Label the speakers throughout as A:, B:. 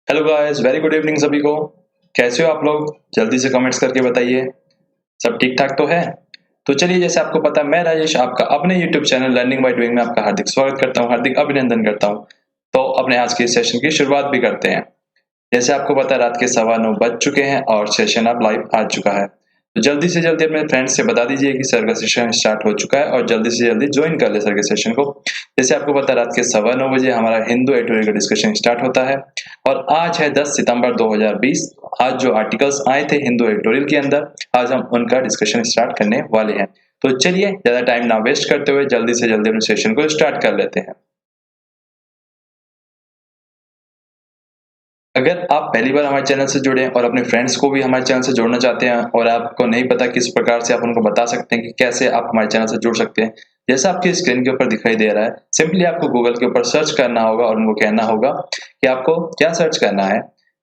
A: Hello guys, very good evening सभी को। कैसे हो आप लोग? जल्दी से कमेंट्स करके बताइए। सब ठीक ठाक तो है? तो चलिए, जैसे आपको पता है, मैं राजेश आपका अपने YouTube channel learning by doing में आपका हार्दिक स्वागत करता हूँ, हार्दिक अभिनंदन करता हूँ। तो अपने आज के सेशन की शुरुआत भी करते हैं। जैसे आपको पता है, रात के 9:15 बज चुके हैं और सेशन अब लाइव आ चुका है। तो जल्दी से जल्दी अपने फ्रेंड्स से बता दीजिए कि सर का सेशन स्टार्ट हो चुका है और जल्दी से जल्दी ज्वाइन कर ले सर के सेशन को। जैसे आपको पता है, रात के 9:15 बजे हमारा हिंदू एडिटोरियल का डिस्कशन स्टार्ट होता है और आज है 10 सितंबर 2020। आज जो आर्टिकल्स आए थे हिंदू एडिटोरियल के अंदर, आज हम उनका डिस्कशन स्टार्ट करने वाले हैं। तो चलिए, ज्यादा टाइम ना वेस्ट करते हुए जल्दी से जल्दी अपने सेशन को स्टार्ट कर लेते हैं। अगर आप पहली बार हमारे चैनल से जुड़े हैं और अपने फ्रेंड्स को भी हमारे चैनल से जोड़ना चाहते हैं और आपको नहीं पता किस प्रकार से आप उनको बता सकते हैं कि कैसे आप हमारे चैनल से जुड़ सकते हैं, जैसा आपकी स्क्रीन के ऊपर दिखाई दे रहा है, सिंपली आपको गूगल के ऊपर सर्च करना होगा और उनको कहना होगा कि आपको क्या सर्च करना है।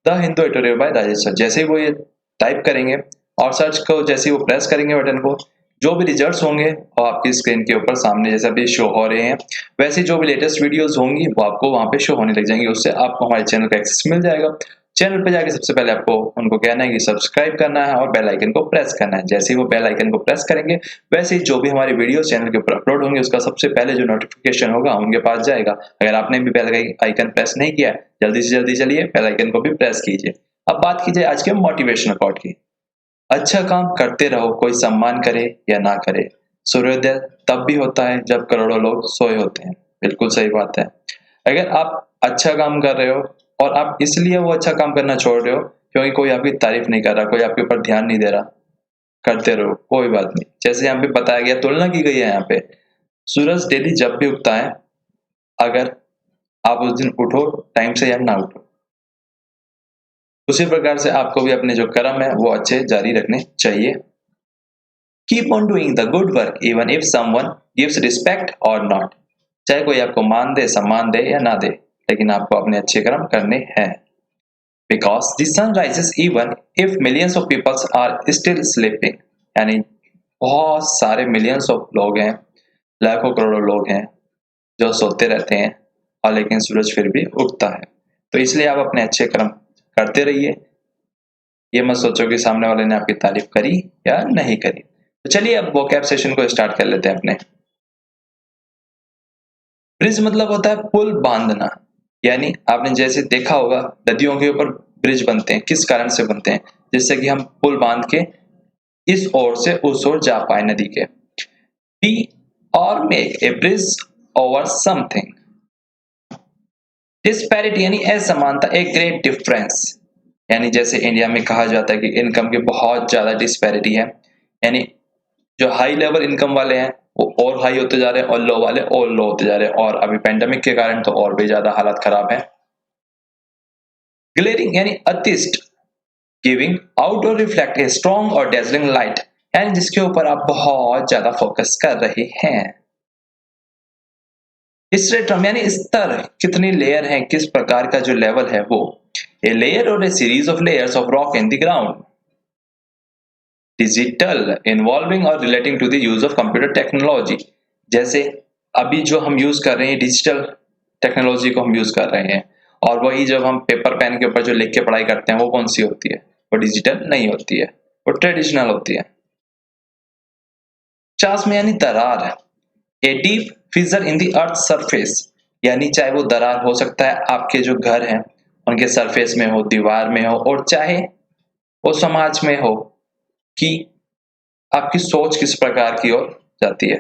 A: The Hindu editorial by Rajesh sir. जैसे ही वो ये टाइप करेंगे और सर्च को जैसे ही वो प्रेस करेंगे बटन को, जो भी रिजल्ट्स होंगे वो आपकी स्क्रीन के ऊपर सामने जैसा भी शो हो रहे हैं, वैसे जो भी लेटेस्ट वीडियोस होंगी वो आपको वहां पे शो होने लग जाएंगी। उससे आपको हमारे चैनल का एक्सेस मिल जाएगा। चैनल पे जाके सबसे पहले आपको उनको कहना है कि सब्सक्राइब करना है और बेल आइकन को प्रेस करना है। जैसे ही वो बेल आइकन को प्रेस करेंगे, वैसे ही जो भी हमारी वीडियो चैनल के ऊपर अपलोड होंगे उसका सबसे पहले जो नोटिफिकेशन होगा उनके पास जाएगा। अगर आपने भी बेल आइकन प्रेस नहीं किया है, जल्दी से जल्दी चलिए बेल आइकन को भी प्रेस कीजिए। अब बात कीजिए आज के मोटिवेशनल कोट की। अच्छा काम करते रहो, कोई सम्मान करे या ना करे, सूर्योदय तब भी होता है जब करोड़ों लोग सोए होते हैं। बिल्कुल सही बात है। अगर आप अच्छा काम कर रहे हो और आप इसलिए वो अच्छा काम करना छोड़ रहे हो क्योंकि कोई आपकी तारीफ नहीं कर रहा, कोई आपके ऊपर ध्यान नहीं दे रहा, करते रहो, कोई बात नहीं। जैसे यहाँ पे बताया गया, तुलना की गई है यहाँ पे, सूरज डेली जब भी उगता है, अगर आप उस दिन उठो टाइम से या ना उठो, उसी प्रकार से आपको भी अपने जो कर्म है वो अच्छे जारी रखने चाहिए। Keep on doing the good work even if someone gives respect और नॉट। चाहे कोई आपको मान दे, सम्मान दे या ना दे, लेकिन आपको अपने अच्छे कर्म करने हैं। Because the sun rises even if millions of peoples are still sleeping. यानी बहुत सारे मिलियंस ऑफ लोग हैं, लाखों करोड़ों लोग हैं जो सोते रहते हैं और लेकिन सूरज फिर भी उगता है। तो इसलिए आप अपने अच्छे कर्म करते रहिए। ये मत सोचो कि सामने वाले ने आपकी तारीफ करी या नहीं करी। तो चलिए अब वोकैब सेशन को स्टार्ट कर लेते हैं अपने। ब्रिज मतलब होता है पुल बांधना। यानी आपने जैसे देखा होगा, नदियों के ऊपर ब्रिज बनते हैं, किस कारण से बनते हैं? जिससे कि हम पुल बांध के इस ओर से उस ओर जा पाए नदी के। बी और make a bridge over something. Disparity यानी असमानता, ए ग्रेट डिफरेंस। यानी जैसे इंडिया में कहा जाता है कि इनकम की बहुत ज्यादा डिस्पैरिटी है। यानी जो हाई लेवल इनकम वाले हैं वो और हाई होते जा रहे हैं और लो वाले और लो होते जा रहे हैं, और अभी पेंडेमिक के कारण तो और भी ज्यादा हालत खराब है। ग्लेरिंग यानी अतिष्ट, गिविंग आउट और रिफ्लेक्ट ए स्ट्रॉन्ग और डेजलिंग लाइट। यानी जिसके ऊपर आप बहुत ज्यादा फोकस कर रहे हैं। स्पेक्ट्रम यानी स्तर, कितनी लेयर हैं, किस प्रकार का जो लेवल है वो। ए लेयर और a series of layers of rock in the ground. Digital, involving और relating to the use of computer technology. जैसे अभी जो हम यूज कर रहे हैं डिजिटल टेक्नोलॉजी को हम यूज कर रहे हैं, और वही जब हम पेपर पेन के ऊपर जो लिख के पढ़ाई करते हैं वो कौन सी होती है? वो डिजिटल नहीं होती है, वो ट्रेडिशनल होती है। चास में यानी दरार, a deep फिजर in the earth surface. यानी चाहे वो दरार हो सकता है आपके जो घर हैं उनके सरफेस में हो, दीवार में हो, और चाहे वो समाज में हो कि आपकी सोच किस प्रकार की ओर जाती है।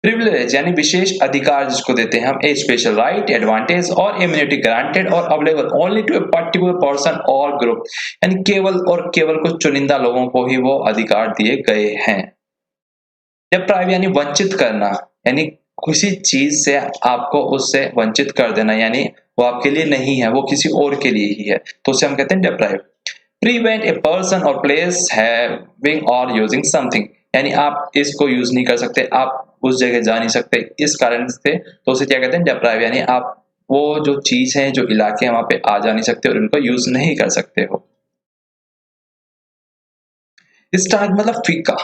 A: प्रिविलेज यानी विशेष अधिकार जिसको देते हैं हम, ए स्पेशल राइट, एडवांटेज और इम्यूनिटी ग्रांटेड और available only to a particular person और ग्रुप। यानी केवल और केवल कुछ चुनिंदा लोगों को ही वो अधिकार दिए गए हैं। डिप्राइव यानी वंचित करना, यानी किसी चीज से आपको उससे वंचित कर देना, यानी वो आपके लिए नहीं है, वो किसी और के लिए ही है, तो उसे हम कहते हैं डिप्राइव। प्रिवेंट ए पर्सन और प्लेस हैविंग और यूजिंग समथिंग। यानी आप इसको यूज नहीं कर सकते, आप उस जगह जा नहीं सकते इस कारण से, तो उसे क्या कहते हैं? डिप्राइव। यानी आप वो जो चीज है, जो इलाके हैं, वहां पे आ जा नहीं सकते और उनको यूज नहीं कर सकते हो। स्टार्क मतलब फीका,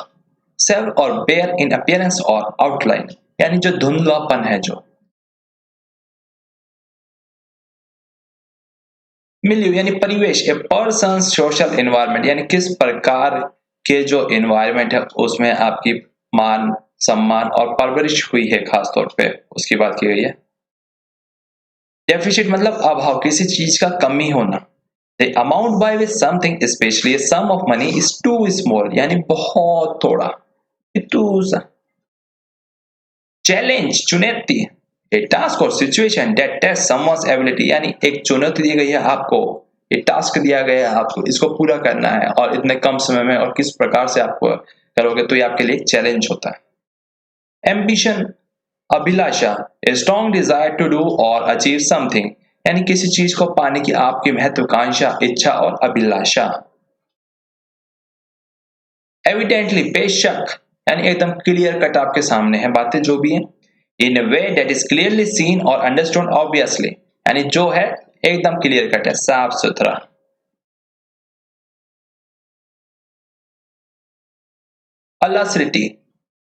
A: सेव और बेयर इन अपीयरेंस और आउटलाइन। यानी जो धुंधलापन है, जो मिलियो यानी परिवेश, ए पर्सन सोशल एनवायरनमेंट यानी किस प्रकार के जो एनवायरनमेंट है उसमें आपकी मान, सम्मान और परवरिश हुई है, खास तौर पे उसकी बात की गई है। डेफिसिट मतलब अभाव, किसी चीज का कमी होना। The amount by which something specially sum of money is too small यानी बहुत थोड़ा, टू। चैलेंज चुनौती, ए टास्क और situation that test someone's ability यानी एक चुनौती दी गई है आपको, ये टास्क दिया गया है आपको, इसको पूरा करना है और इतने कम समय में और किस प्रकार से आप करोगे, तो ये आपके लिए चैलेंज होता है। एम्बिशन अभिलाषा, a strong desire to do और अचीव समथिंग यानी किसी चीज को पाने की आपकी महत्वाकांक्षा, इच्छा और अभिलाषा। एविडेंटली बेशक यानी एकदम क्लियर कट आपके सामने है बातें जो भी हैं। In a way that is clearly seen और अंडरस्टूड ऑब्वियसली यानी जो है एकदम क्लियर कट है, साफ सुथरा। अलासिटी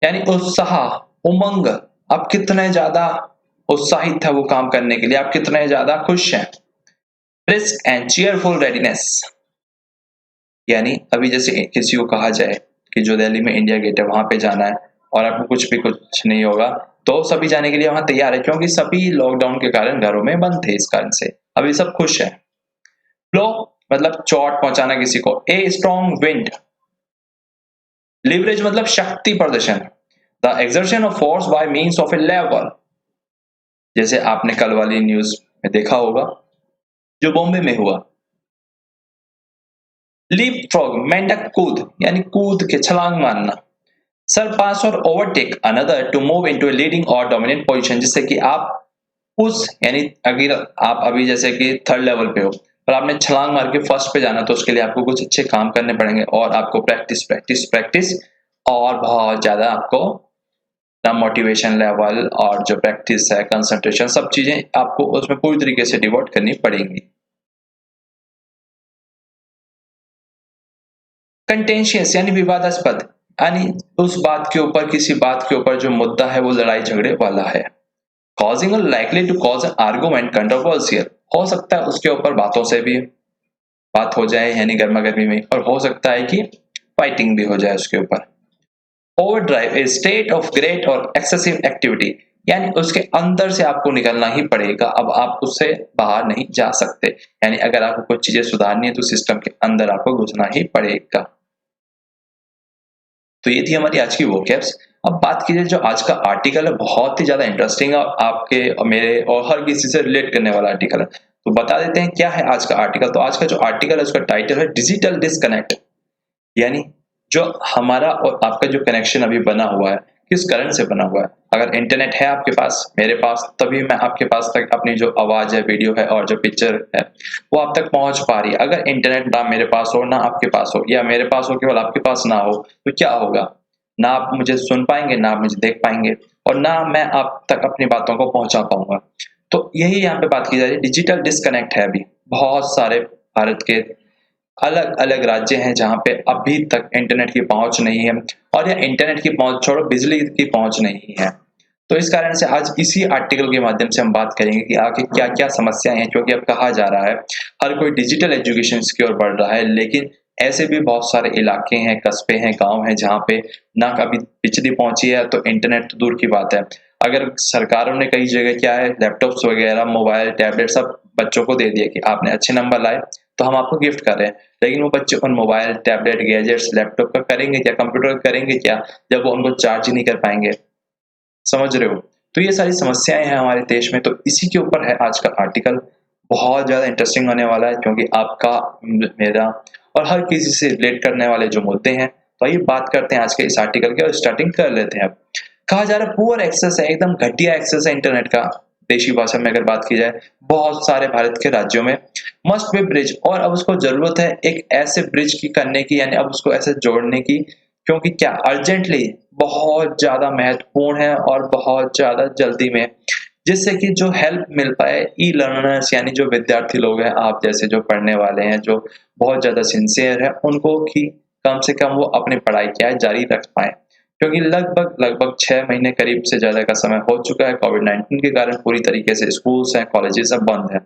A: यानी उत्साह, उमंग, आप कितने ज्यादा उत्साहित है वो काम करने के लिए, आप कितने ज्यादा खुश हैं। ब्रिस्क एंड चीयरफुल रेडीनेस यानी अभी जैसे किसी को कहा जाए कि जो दिल्ली में इंडिया गेट है वहां पे जाना है और आपको कुछ नहीं होगा, तो सभी जाने के लिए वहां तैयार है क्योंकि सभी लॉकडाउन के कारण घरों में बंद थे, इस कारण से अभी सब खुश है। फ्लो मतलब चोट पहुंचाना किसी को। ए स्ट्रॉन्ग विंड, लिवरेज मतलब शक्ति प्रदर्शन, the exertion of force by means of A level, जैसे आपने कल वाली न्यूज में देखा होगा जो बॉम्बे में हुआ। लीप फ्रॉग मेंढक कूद यानी कूद के छलांग मारना। सरपास और overtake another to move into a leading और डोमिनेंट पोजीशन, जिससे कि आप उस यानी अगर आप अभी जैसे कि थर्ड लेवल पे हो और आपने छलांग मार के फर्स्ट पे जाना, तो उसके लिए आपको कुछ अच्छे काम करने पड़ेंगे और आपको प्रैक्टिस प्रैक्टिस प्रैक्टिस और बहुत ज्यादा आपको ना मोटिवेशन लेवल और जो प्रैक्टिस है, कंसंट्रेशन, सब चीजें आपको उसमें पूरी तरीके से डिवोट करनी पड़ेंगी। कंटेंशियस यानी विवादास्पद यानी उस बात के ऊपर, किसी बात के ऊपर जो मुद्दा है वो लड़ाई झगड़े वाला है। Causing likely to cause argument controversial, हो सकता है उसके ऊपर बातों से भी बात हो जाए यानी गर्मा गर्मी में, और हो सकता है कि फाइटिंग भी हो जाए उसके ऊपर। Overdrive A state of great और एक्सेसिव एक्टिविटी यानी उसके अंदर से आपको निकलना ही पड़ेगा, अब आप उससे बाहर नहीं जा सकते, यानी अगर आपको कुछ चीजें सुधारनी है तो सिस्टम के अंदर आपको घुसना ही पड़ेगा। तो ये थी हमारी आज की वोकैब्स। अब बात कीजिए जो आज का आर्टिकल है, बहुत ही ज्यादा इंटरेस्टिंग है और आपके और मेरे और हर किसी से रिलेट करने वाला आर्टिकल है। तो बता देते हैं क्या है आज का आर्टिकल। तो आज का जो आर्टिकल है उसका टाइटल है डिजिटल डिस्कनेक्ट, यानी जो हमारा और आपका जो कनेक्शन अभी बना हुआ है किस कारण से बना हुआ है। अगर इंटरनेट है आपके पास, मेरे पास, तभी मैं आपके पास तक अपनी जो आवाज है, वीडियो है और जो पिक्चर है वो आप तक पहुंच पा रही है। अगर इंटरनेट ना मेरे पास हो, ना आपके पास हो, या मेरे पास हो केवल आपके पास ना हो, तो क्या होगा? ना आप मुझे सुन पाएंगे, ना आप मुझे देख पाएंगे और ना मैं आप तक अपनी बातों को पहुंचा पाऊंगा। तो यही यहाँ पे बात की जा रही है, डिजिटल डिस्कनेक्ट है। अभी बहुत सारे भारत के अलग अलग राज्य हैं जहां पे अभी तक इंटरनेट की पहुंच नहीं है, और या इंटरनेट की पहुंच छोड़ो, बिजली की पहुंच नहीं है। तो इस कारण से आज इसी आर्टिकल के माध्यम से हम बात करेंगे कि आखिर क्या क्या समस्याएं हैं, क्योंकि अब कहा जा रहा है हर कोई डिजिटल एजुकेशन की ओर बढ़ रहा है, लेकिन ऐसे भी बहुत सारे इलाके हैं, कस्बे हैं, गांव हैं जहां पे ना कभी बिजली पहुंची है तो इंटरनेट तो दूर की बात है। अगर सरकारों ने कई जगह क्या है, लैपटॉप्स वगैरह, मोबाइल, टैबलेट सब बच्चों को दे दिया कि आपने अच्छे नंबर लाए तो हम आपको गिफ्ट कर रहे हैं, लेकिन वो बच्चे उन मोबाइल, टैबलेट, गैजेट्स, लैपटॉप का करेंगे क्या, कंप्यूटर का करेंगे क्या, जब वो उनको चार्ज ही नहीं कर पाएंगे। समझ रहे हो? तो ये सारी समस्याएं हैं हमारे देश में, तो इसी के ऊपर है आज का आर्टिकल। बहुत ज्यादा इंटरेस्टिंग होने वाला है क्योंकि आपका, मेरा और हर किसी से रिलेट करने वाले जो मुद्दे हैं। तो आइए बात करते हैं आज के इस आर्टिकल की और स्टार्टिंग कर लेते हैं। अब कहा जा रहा है पुअर एक्सेस है, एकदम घटिया एक्सेस है इंटरनेट का। देशी भाषा में अगर बात की जाए, बहुत सारे भारत के राज्यों में मस्ट बी ब्रिज, और अब उसको जरूरत है एक ऐसे ब्रिज की करने की, यानी अब उसको ऐसे जोड़ने की, क्योंकि क्या अर्जेंटली बहुत ज्यादा महत्वपूर्ण है और बहुत ज्यादा जल्दी में, जिससे कि जो हेल्प मिल पाए ई लर्नर्स यानी जो विद्यार्थी लोग हैं, आप जैसे जो पढ़ने वाले हैं, जो बहुत ज्यादा सिंसियर है, उनको कि कम से कम वो अपनी पढ़ाई क्या है जारी रख पाए, क्योंकि लगभग लगभग 6 महीने करीब से ज्यादा का समय हो चुका है। कोविड 19 के कारण पूरी तरीके से स्कूल्स हैं, कॉलेजेस सब बंद है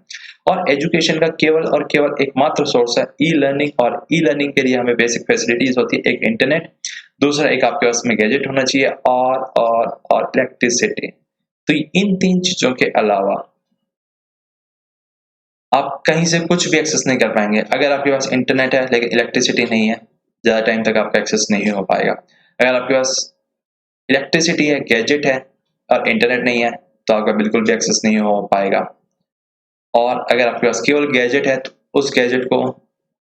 A: और एजुकेशन का केवल और केवल एकमात्र सोर्स है ई लर्निंग, और ई लर्निंग के लिए हमें बेसिक फैसिलिटीज होती है, एक इंटरनेट, दूसरा एक आपके पास में गैजेट होना चाहिए, और इलेक्ट्रिसिटी। तो इन तीन चीजों के अलावा आप कहीं से कुछ भी एक्सेस नहीं कर पाएंगे। अगर आपके पास इंटरनेट है लेकिन इलेक्ट्रिसिटी नहीं है, ज़्यादा टाइम तक आपका एक्सेस नहीं हो पाएगा। अगर आपके पास इलेक्ट्रिसिटी है, गैजेट है और इंटरनेट नहीं है, तो आपका बिल्कुल भी एक्सेस नहीं हो पाएगा। और अगर आपके पास केवल गैजेट है, तो उस गैजेट को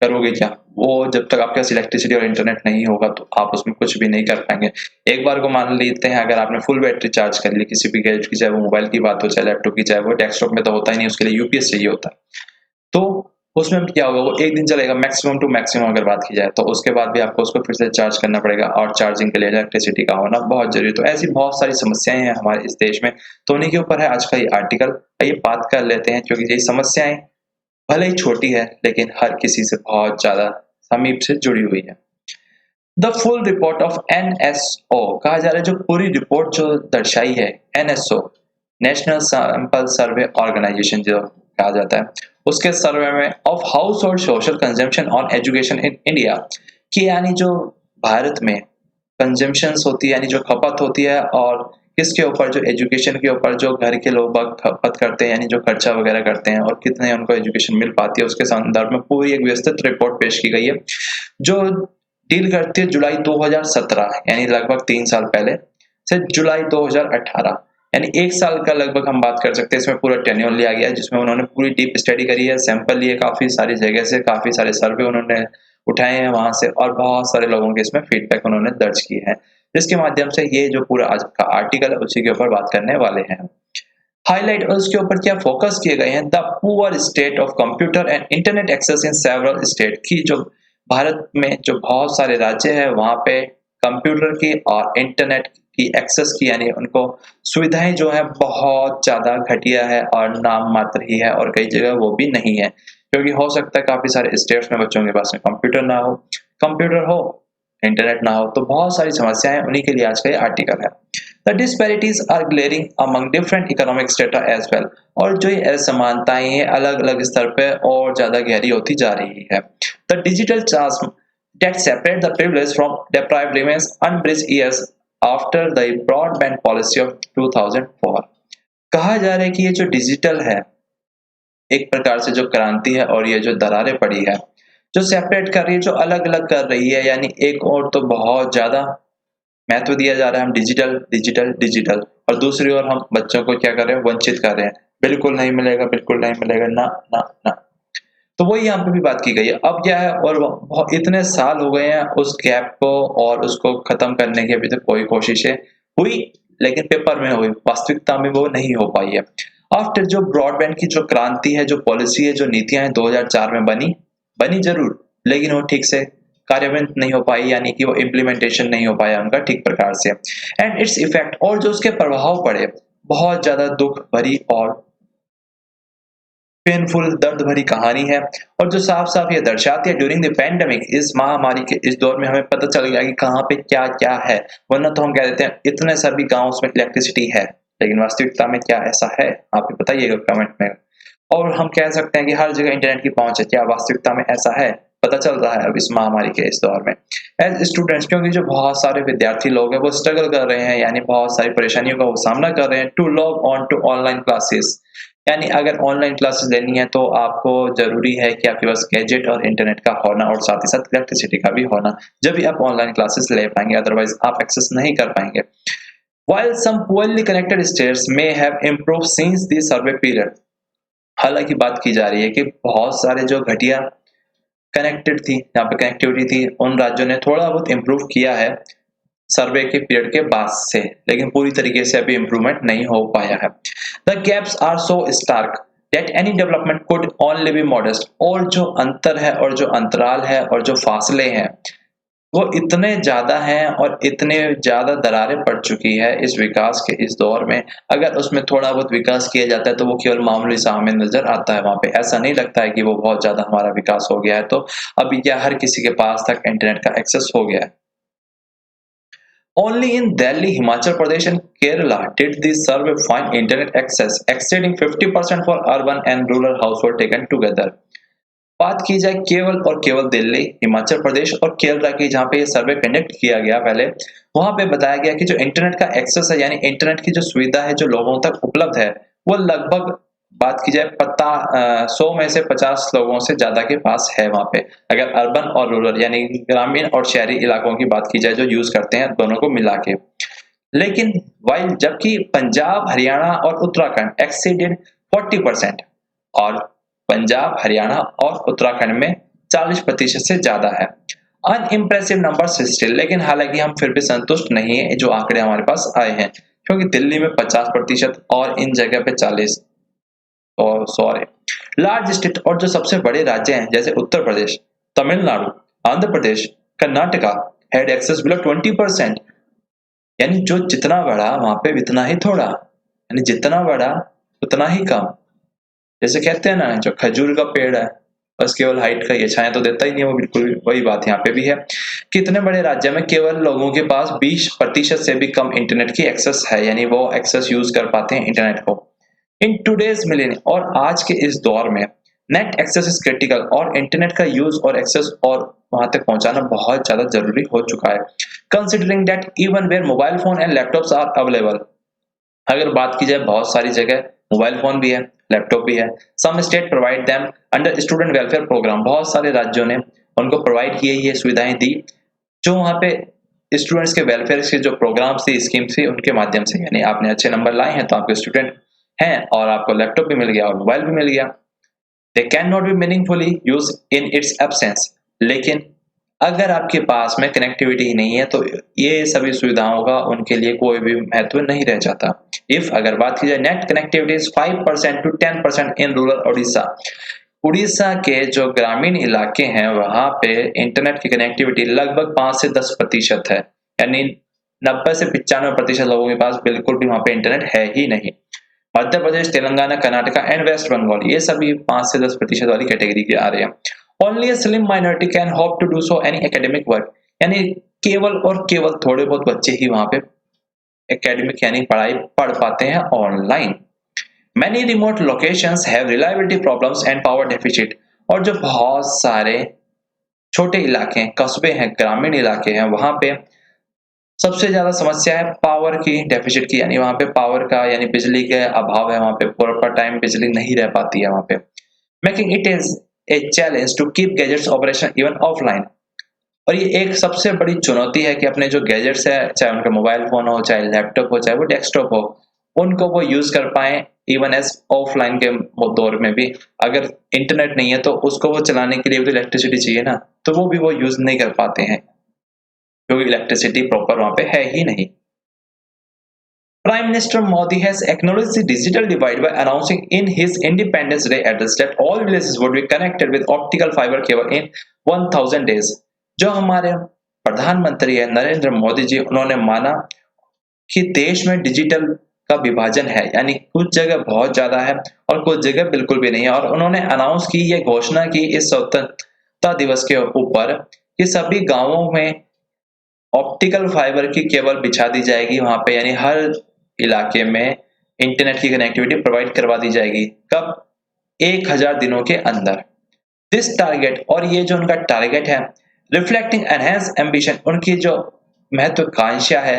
A: करोगे क्या? वो जब तक आपके पास इलेक्ट्रिसिटी और इंटरनेट नहीं होगा, तो आप उसमें कुछ भी नहीं कर पाएँगे। एक बार को मान लेते हैं, अगर आपने फुल बैटरी चार्ज कर ली किसी भी गैजेट की, चाहे वो मोबाइल की बात हो, चाहे लैपटॉप की, चाहे वो डेस्कटॉप में तो होता ही नहीं, उसके लिए यूपीएस चाहिए होता है। तो उसमें क्या होगा, वो 1 दिन चलेगा मैक्सिमम टू मैक्सिमम अगर बात की जाए, तो उसके बाद भी आपको उसको फिर से चार्ज करना पड़ेगा, और चार्जिंग के लिए इलेक्ट्रिसिटी का होना बहुत ज़रूरी है। तो ऐसी बहुत सारी समस्याएँ हैं हमारे इस देश में, तो उन्हीं के ऊपर है आज का ये आर्टिकल। आइए बात कर लेते हैं, क्योंकि ये समस्याएँ भले ही छोटी है, लेकिन हर किसी से बहुत ज़्यादा समीप से जुड़ी हुई है। The full report of NSO कहा जा रहा है, जो पूरी रिपोर्ट जो दर्शाई है, NSO national sample survey organisation जो कहा जाता है, उसके सर्वे में of household social consumption on education in India, कि यानी जो भारत में कंजम्पशंस होती है, यानी जो खपत होती है, और किसके ऊपर, जो एजुकेशन के ऊपर जो घर के लोग बाग खपत करते हैं, यानी जो खर्चा वगैरह करते हैं, और कितने उनको एजुकेशन मिल पाती है, उसके संदर्भ में पूरी एक विस्तृत रिपोर्ट पेश की गई है, जो डील करती है जुलाई 2017, यानी लगभग 3 साल पहले से जुलाई 2018, यानी 1 साल का लगभग हम बात कर सकते हैं। इसमें पूरा टेन्योर लिया गया है, जिसमें उन्होंने पूरी डीप स्टडी करी है, सैंपल लिए काफ़ी सारी जगह से, काफ़ी सारे सर्वे उन्होंने उठाए हैं वहाँ से, और बहुत सारे लोगों के इसमें फीडबैक उन्होंने दर्ज किए हैं। जिसके माध्यम से ये जो पूरा आज का आर्टिकल है, उसी के ऊपर बात करने वाले हैं। हाइलाइट और उसके ऊपर क्या फोकस किए गए हैं, the poor state of computer and internet access in several state, की जो भारत में जो बहुत सारे राज्य है, वहाँ पे कंप्यूटर की और इंटरनेट की एक्सेस की, यानी उनको सुविधाएं जो है बहुत ज़्यादा घटिया है, और नाम मात्र ही है, और कई जगह वो भी नहीं है, क्योंकि हो सकता है काफ़ी सारे स्टेट्स में बच्चों के पास में कंप्यूटर ना हो, कंप्यूटर हो, इंटरनेट ना हो, तो बहुत सारी समस्याएं, उन्हीं के लिए आज का ये आर्टिकल है। The disparities are glaring among different economic strata as well, और जो ये असमानताएं हैं अलग-अलग स्तर पे और ज़्यादा गहरी होती जा रही है। The digital chasm that separate the privileged from deprived remains unbridged years after the broadband policy of 2004। कहा जा रहा है कि ये जो डिजिटल है, एक प्रकार से जो क्रांति है, और ये जो दरारें पड़ी है, जो सेपरेट कर रही है, जो अलग-अलग कर रही है, यानी एक और तो बहुत ज़्यादा महत्व दिया जा रहा है, हम डिजिटल डिजिटल डिजिटल, और दूसरी ओर हम बच्चों को क्या कर रहे हैं, वंचित कर रहे हैं, बिल्कुल नहीं मिलेगा, बिल्कुल नहीं मिलेगा, ना ना ना। तो वही यहाँ पे भी बात की गई है। अब क्या है, और इतने साल हो गए हैं उस गैप को, और उसको खत्म करने की अभी तक कोई कोशिशें हुई, लेकिन पेपर में हुई, वास्तविकता में वो नहीं हो पाई है। आफ्टर जो ब्रॉडबैंड की जो क्रांति है, जो पॉलिसी है, जो नीतियां हैं 2004 में बनी बनी जरूर, लेकिन वो ठीक से कार्यान्वित नहीं हो पाई, यानी कि वो इम्प्लीमेंटेशन नहीं हो पाया उनका ठीक प्रकार से, एंड इट्स इफेक्ट, और जो उसके प्रभाव पड़े, बहुत ज्यादा दुख भरी और पेनफुल दर्द भरी कहानी है, और जो साफ-साफ ये दर्शाती है, ड्यूरिंग द पैंडेमिक, इस महामारी के इस दौर में हमें पता चल गया कि कहाँ पे क्या-क्या है। वरना तो हम कह देते हैं इतने सभी गाँव में इलेक्ट्रिसिटी है, लेकिन वास्तविकता में क्या ऐसा है? आप ही बताइएगा कमेंट में। और हम कह सकते हैं कि हर जगह इंटरनेट की पहुँच है, क्या वास्तविकता में ऐसा है? पता चल रहा है अब इस महामारी के इस दौर में। एज़ स्टूडेंट्स, क्योंकि जो बहुत सारे विद्यार्थी लोग हैं वो स्ट्रगल कर रहे हैं, यानी बहुत सारी परेशानियों का वो सामना कर रहे हैं, to log on to online classes, यानी अगर ऑनलाइन क्लासेस लेनी है, तो आपको ज़रूरी है कि आपके पास गैजेट और इंटरनेट का होना, और साथ ही साथ इलेक्ट्रिसिटी का भी होना, जब भी आप ऑनलाइन क्लासेस ले पाएँगे, अदरवाइज़ आप एक्सेस नहीं कर पाएँगे। While some poorly connected states may have improved since the survey period, हालाँकि बात की जा रही है कि बहुत सारे जो घटिया कनेक्टेड थी, जहाँ पे कनेक्टिविटी थी, उन राज्यों ने थोड़ा बहुत इम्प्रूव किया है सर्वे के पीरियड के बाद से, लेकिन पूरी तरीके से अभी इम्प्रूवमेंट नहीं हो पाया है। The gaps are so stark that any development could only be modest, और जो अंतर है, और जो अंतराल है, और जो फासले हैं, वो इतने ज़्यादा हैं, और इतने ज़्यादा दरारें पड़ चुकी है इस विकास के इस दौर में, अगर उसमें थोड़ा बहुत विकास किया जाता है, तो वो केवल मामूली सा हमें नज़र आता है वहाँ पे। ऐसा नहीं लगता है कि वो बहुत ज़्यादा हमारा विकास हो गया है, तो अभी क्या हर किसी के पास तक इंटरनेट का एक्सेस हो गया है। Only in Delhi, Himachal Pradesh, and Kerala did the survey find internet access exceeding 50% for urban and rural households taken together. बात की जाए केवल और केवल दिल्ली, हिमाचल प्रदेश और केरला की, जहाँ पे ये सर्वे कंडक्ट किया गया पहले, वहां पे बताया गया कि जो इंटरनेट का एक्सेस है, यानी इंटरनेट की जो सुविधा है जो लोगों तक उपलब्ध है, वो लगभग, बात की जाए 100 में से 50 लोगों से ज्यादा के पास है वहां पे। अगर अर्बन और रूरल यानी ग्रामीण और शहरी इलाकों की बात की जाए जो यूज करते हैं दोनों को मिला के। लेकिन वाइल जबकि पंजाब, हरियाणा और उत्तराखंड एक्सीडेड 40% और पंजाब, हरियाणा और उत्तराखंड में 40% से ज्यादा है। अनइम्प्रेसिव नंबर्स स्टिल, लेकिन हालांकि हम फिर भी संतुष्ट नहीं है जो आंकड़े हमारे पास आए हैं, क्योंकि दिल्ली में 50% और इन जगह पे 40 और सॉरी लार्ज स्टेट और जो सबसे बड़े राज्य हैं जैसे Uttar Pradesh, Tamil Nadu, Andhra Pradesh, Karnataka had access below 20%। यानी जो जितना बड़ा वहां पे उतना ही थोड़ा, यानी जितना बड़ा उतना ही कम। जैसे कहते हैं ना, जो खजूर का पेड़ है बस केवल हाइट का ही छाया तो देता ही नहीं है, वो बिल्कुल वही बात यहाँ पे भी है। कितने बड़े राज्य में केवल लोगों के पास 20% से भी कम इंटरनेट की एक्सेस है, यानी वो एक्सेस यूज कर पाते हैं इंटरनेट को। इन टूडेज मिलेनियम, और आज के इस दौर में नेट एक्सेस इज क्रिटिकल, और इंटरनेट का यूज और एक्सेस और वहां तक पहुंचाना बहुत ज्यादा जरूरी हो चुका है। Considering that even where mobile phone and laptops are available, अगर बात की जाए बहुत सारी जगह मोबाइल फोन भी है, लैपटॉप भी है। Some state provide them under student welfare programme, बहुत सारे राज्यों ने उनको प्रोवाइड किए ये सुविधाएं दी, जो वहाँ पे स्टूडेंट्स के वेलफेयर के जो प्रोग्राम्स थी, स्कीम्स थी, उनके माध्यम से, यानी आपने अच्छे नंबर लाए हैं तो आपके स्टूडेंट हैं और आपको लैपटॉप भी मिल गया और मोबाइल भी मिल गया। They can not be meaningfully use in its absence, लेकिन अगर आपके पास में कनेक्टिविटी ही नहीं है तो ये सभी सुविधाओं का उनके लिए कोई भी महत्व नहीं रह जाता। इफ अगर बात की जाए net connectivity is 5% to 10% in rural Orissa, Orissa के जो ग्रामीण इलाके हैं वहां पे इंटरनेट की कनेक्टिविटी लगभग 5 से 10% है, यानी 90 से 95% लोगों के पास बिल्कुल भी वहां पे इंटरनेट है ही नहीं। मध्य प्रदेश, तेलंगाना, कर्नाटका एंड वेस्ट बंगाल ये सभी 5 से 10% वाली कैटेगरी के आ रहे हैं। Only a slim minority can hope to do so any academic work, यानी केवल और केवल थोड़े बहुत बच्चे ही वहां पे एकेडमिक यानी पढ़ाई पढ़ पाते हैं online. Many remote locations have reliability problems and power deficit, और जो बहुत सारे छोटे इलाके हैं, कस्बे हैं, ग्रामीण इलाके हैं, वहां पे सबसे ज्यादा समस्या है पावर की डेफिसिट की, यानी वहां पे पावर का यानी बिजली के अभाव है, वहां पे प्रॉपर टाइम बिजली नहीं रह पाती है वहां पे, making it is a challenge to keep gadgets operation even offline. और ये एक सबसे बड़ी चुनौती है कि अपने जो गैजेट्स है, चाहे उनका मोबाइल फोन हो, चाहे लैपटॉप हो, चाहे वो डेस्कटॉप हो, उनको वो यूज कर पाए इवन एज ऑफलाइन के दौर में भी। अगर इंटरनेट नहीं है तो उसको वो चलाने के लिए भी इलेक्ट्रिसिटी चाहिए ना, तो वो भी वो यूज नहीं कर पाते हैं क्योंकि इलेक्ट्रिसिटी प्रॉपर वहां पे है ही नहीं। Prime Minister Modi has acknowledged the digital divide by announcing in his Independence Day address that all villages would be connected with optical fiber cable in 1000 days। जो हमारे प्रधानमंत्री है नरेंद्र मोदी जी, उन्होंने माना कि देश में डिजिटल का विभाजन है, यानी कुछ जगह बहुत ज्यादा है और कुछ जगह बिल्कुल भी नहीं है। और उन्होंने अनाउंस की, ये घोषणा की इस स्वतंत्रता दिवस के ऊपर कि सभी गांवों में ऑप्टिकल फाइबर की केबल बिछा दी जाएगी वहां पे, यानी हर इलाके में इंटरनेट की कनेक्टिविटी प्रोवाइड करवा दी जाएगी। कब? 1000 दिनों के अंदर। दिस टारगेट, और ये जो उनका टारगेट है, रिफ्लेक्टिंग एनहेंस एम्बिशन, उनकी जो महत्वाकांक्षा है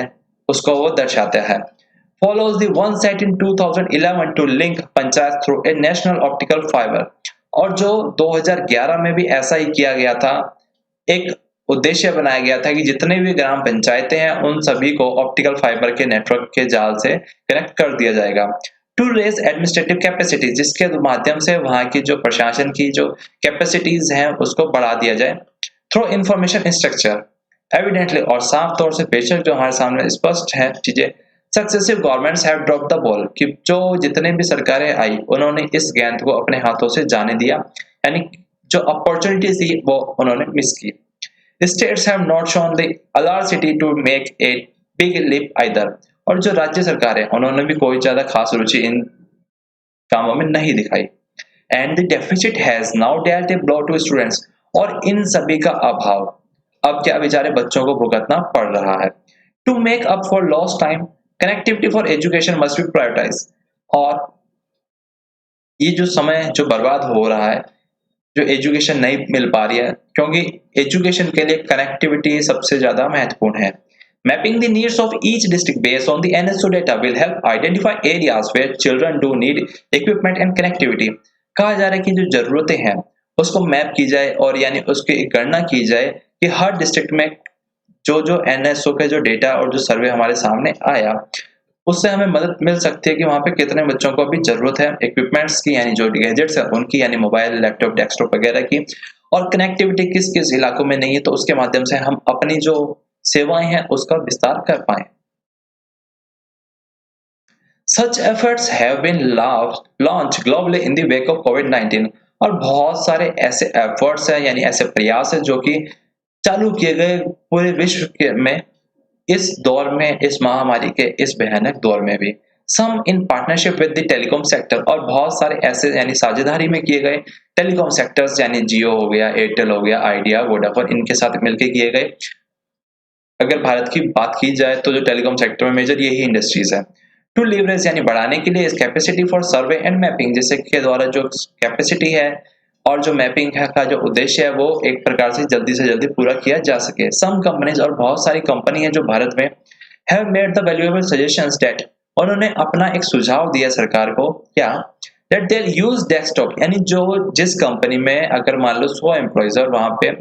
A: उसको वो दर्शाता है। Follows the one set in 2011 to link panchayat through a national optical fibre, और जो 2011 में भी ऐसा ही किया गया था, एक उद्देश्य बनाया गया था कि जितने भी ग्राम पंचायतें हैं उन सभी को ऑप्टिकल फाइबर के नेटवर्क के जाल से कनेक्ट कर दिया जाएगा। टू रेज एडमिनिस्ट्रेटिव कैपेसिटी, जिसके माध्यम से वहां की जो प्रशासन की जो कैपेसिटीज हैं उसको बढ़ा दिया जाए। थ्रू इंफॉर्मेशन स्ट्रक्चर एविडेंटली, और साफ तौर से बेशक जो हमारे सामने स्पष्ट है चीजें, successive governments have drop the ball, कि जो जितने भी सरकारें आई उन्होंने इस गेंद को अपने हाथों से जाने दिया, यानी जो अपॉर्चुनिटी थी वो उन्होंने मिस की। States have not shown the alarcity to make a big leap either, और जो राज्य सरकार है उन्होंने भी कोई ज्यादा खास रुचि इन कामों में नहीं दिखाई। And the deficit has now dealt a blow to students, और इन सभी का अभाव अब क्या बेचारे बच्चों को भुगतना पड़ रहा है। To make up for lost time, connectivity for education must be prioritise. और ये जो समय जो बर्बाद हो रहा है, जो एजुकेशन नहीं मिल पा रही है, क्योंकि एजुकेशन के लिए कनेक्टिविटी सबसे ज़्यादा महत्वपूर्ण है। Mapping the needs of each district based on the NSO data will help identify areas where children do need equipment and connectivity. कहा जा रहा है कि जो ज़रूरतें हैं, उसको मैप की जाए और यानी उसकी गणना की जाए कि हर डिस्ट्रिक्ट में जो एनएसओ के जो डेटा और जो सर्वे हमारे सामने आया, उससे हमें मदद मिल सकती है कि वहाँ पे कितने बच्चों को अभी ज़रूरत है इक्विपमेंट्स की, यानी जो गैजेट्स हैं उनकी, यानी मोबाइल, लैपटॉप, डेस्कटॉप वगैरह की, और कनेक्टिविटी किस-किस इलाकों में नहीं है, तो उसके माध्यम से हम अपनी जो सेवाएँ हैं, उसका विस्तार कर पाएँ। Such efforts have been launched globally in the wake of COVID-19। और बहुत सारे ऐसे एफर्ट्स हैं, यानी ऐसे प्रयास हैं जो कि चालू किए गए पूरे विश्व के में, इस दौर में, इस महामारी के इस भयानक दौर में भी। Some in partnership with the telecom sector, और बहुत सारे ऐसे यानी साझेदारी में किए गए टेलीकॉम सेक्टर्स, यानी जियो हो गया, एयरटेल हो गया, आइडिया, वोडाफोन, इनके साथ मिलकर किए गए। अगर भारत की बात की जाए तो जो टेलीकॉम सेक्टर में मेजर यही इंडस्ट्रीज है। टू लीवरेज यानी बढ़ाने के लिए इस capacity for survey and mapping, जिससे के द्वारा जो कैपेसिटी है और जो मैपिंग है का जो उद्देश्य है, वो एक प्रकार से जल्दी पूरा किया जा सके। सम कंपनीज, और बहुत सारी कंपनी है जो भारत में have made the valuable suggestions that, उन्होंने अपना एक सुझाव दिया सरकार को, क्या, दैट दे यूज डेस्कटॉप, यानी जो जिस कंपनी में अगर मान लो 100 एम्प्लॉइज और वहां पे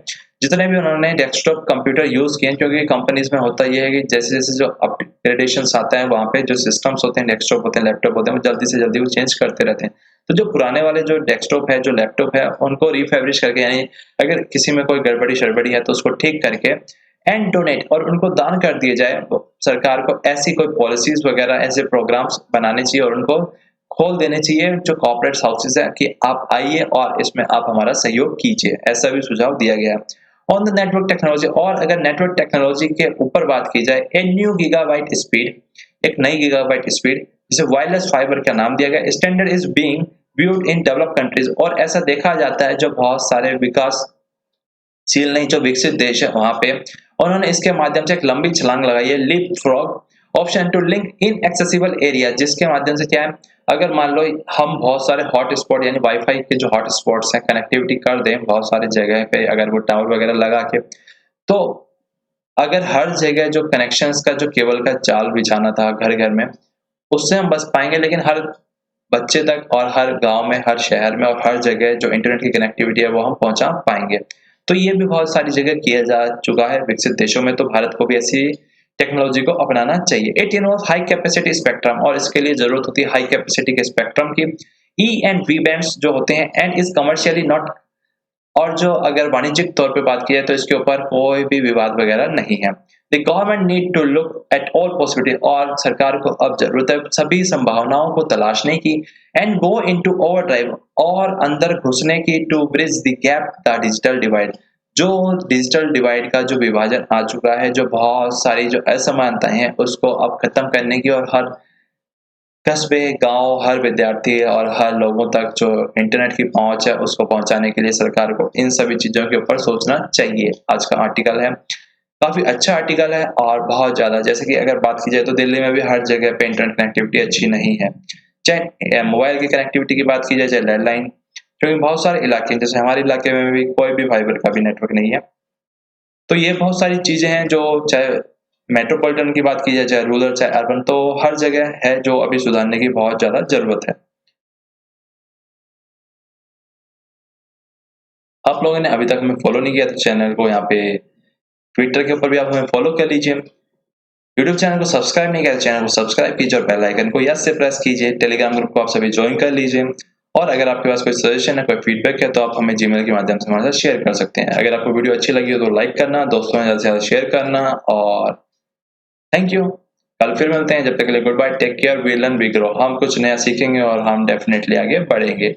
A: जितने भी उन्होंने डेस्कटॉप कंप्यूटर यूज किए, क्योंकि कंपनीज में होता यह है कि जैसे जैसे जो अपग्रेडेशन आता है, वहां पे जो सिस्टम्स होते हैं, डेस्कटॉप होते हैं, लैपटॉप होते हैं, वो जल्दी से जल्दी वो चेंज करते रहते हैं। तो जो पुराने वाले जो डेस्कटॉप है, जो लैपटॉप है, उनको रिफैब्रिश करके, यानी अगर किसी में कोई गड़बड़ी शड़बड़ी है तो उसको ठीक करके एंड डोनेट, और उनको दान कर दिए जाए। तो सरकार को ऐसी कोई पॉलिसीज वगैरह, ऐसे प्रोग्राम्स बनाने चाहिए और उनको खोल देने चाहिए जो कॉर्पोरेट हाउसेज है, कि आप आइए और इसमें आप हमारा सहयोग कीजिए। ऐसा भी सुझाव दिया गया है। ऑन द नेटवर्क टेक्नोलॉजी, और अगर नेटवर्क टेक्नोलॉजी के ऊपर बात की जाए, ए न्यू गीगाबाइट स्पीड, एक नई गीगाबाइट स्पीड जिसे वायरलेस फाइबर का नाम दिया गया, standard is being viewed in developed countries, और ऐसा देखा जाता है जो बहुत सारे विकासशील नहीं, जो विकसित देश है वहां पे उन्होंने इसके माध्यम से एक लंबी छलांग लगाई है, leapfrog option to link inaccessible area, जिसके माध्यम से क्या है, अगर मान लो हम बहुत सारे हॉट स्पॉट, यानी वाईफाई के जो हॉट स्पॉट्स हैं, कनेक्टिविटी कर दें बहुत सारी जगह पे, अगर वो टावर वगैरह लगा के, तो अगर हर जगह जो कनेक्शंस का जो केबल का जाल बिछाना था घर घर में, उससे हम बच पाएंगे, लेकिन हर बच्चे तक और हर गांव में, हर शहर में और हर जगह जो इंटरनेट की कनेक्टिविटी है वो हम पहुंचा पाएंगे। तो ये भी बहुत सारी जगह किया जा चुका है विकसित देशों में, तो भारत को भी ऐसी टेक्नोलॉजी को अपनाना चाहिए। It involve high capacity spectrum, और इसके लिए जरूरत होती है हाई कैपेसिटी के स्पेक्ट्रम की। ई एंड वी बैंड्स जो होते हैं, एंड इज कमर्शियली नॉट, और जो अगर वाणिज्यिक तौर पे बात की जाए तो इसके ऊपर कोई भी विवाद वगैरह नहीं है। The government need to look at all possibility, और सरकार को अब जरूरत है सभी संभावनाओं को तलाशने की, एंड गो इनटू ओवरड्राइव, और अंदर घुसने की, to bridge the gap the digital divide, जो डिजिटल डिवाइड का जो विभाजन आ चुका है, जो बहुत सारी जो असमानताएं हैं उसको अब खत्म करने की, और हर कस्बे, गाँव, हर विद्यार्थी और हर लोगों तक जो इंटरनेट की पहुँच है, उसको पहुँचाने के लिए सरकार को इन सभी चीज़ों के ऊपर सोचना चाहिए। आज का आर्टिकल है, काफ़ी अच्छा आर्टिकल है, और बहुत ज़्यादा, जैसे कि अगर बात की जाए तो दिल्ली में भी हर जगह पे इंटरनेट कनेक्टिविटी अच्छी नहीं है। चाहे मोबाइल की कनेक्टिविटी की बात की जाए, चाहे लैंडलाइन, क्योंकि बहुत सारे इलाके हैं, जैसे हमारे इलाके में भी कोई भी फाइबर का भी नेटवर्क नहीं है। तो ये बहुत सारी चीज़ें हैं जो, चाहे मेट्रोपॉलिटन की बात की जाए, चाहे रूरल, चाहे अर्बन, तो हर जगह है जो अभी सुधारने की बहुत ज़्यादा ज़रूरत है। आप लोगों ने अभी तक हमें फॉलो नहीं किया तो चैनल को यहाँ पे ट्विटर के ऊपर भी आप हमें फॉलो कर लीजिए। यूट्यूब चैनल को सब्सक्राइब नहीं किया तो चैनल को सब्सक्राइब कीजिए और बेल आइकन को यस से प्रेस कीजिए। टेलीग्राम ग्रुप को आप सभी ज्वाइन कर लीजिए, और अगर आपके पास कोई सजेशन है, कोई फीडबैक है, तो आप हमें जीमेल के माध्यम से हमारे साथ शेयर कर सकते हैं। अगर आपको वीडियो अच्छी लगी हो तो लाइक करना, दोस्तों में ज़्यादा से ज़्यादा शेयर करना, और थैंक यू। कल फिर मिलते हैं, जब तक के लिए goodbye, take care, we learn we grow. हम कुछ नया सीखेंगे और हम डेफिनेटली आगे बढ़ेंगे।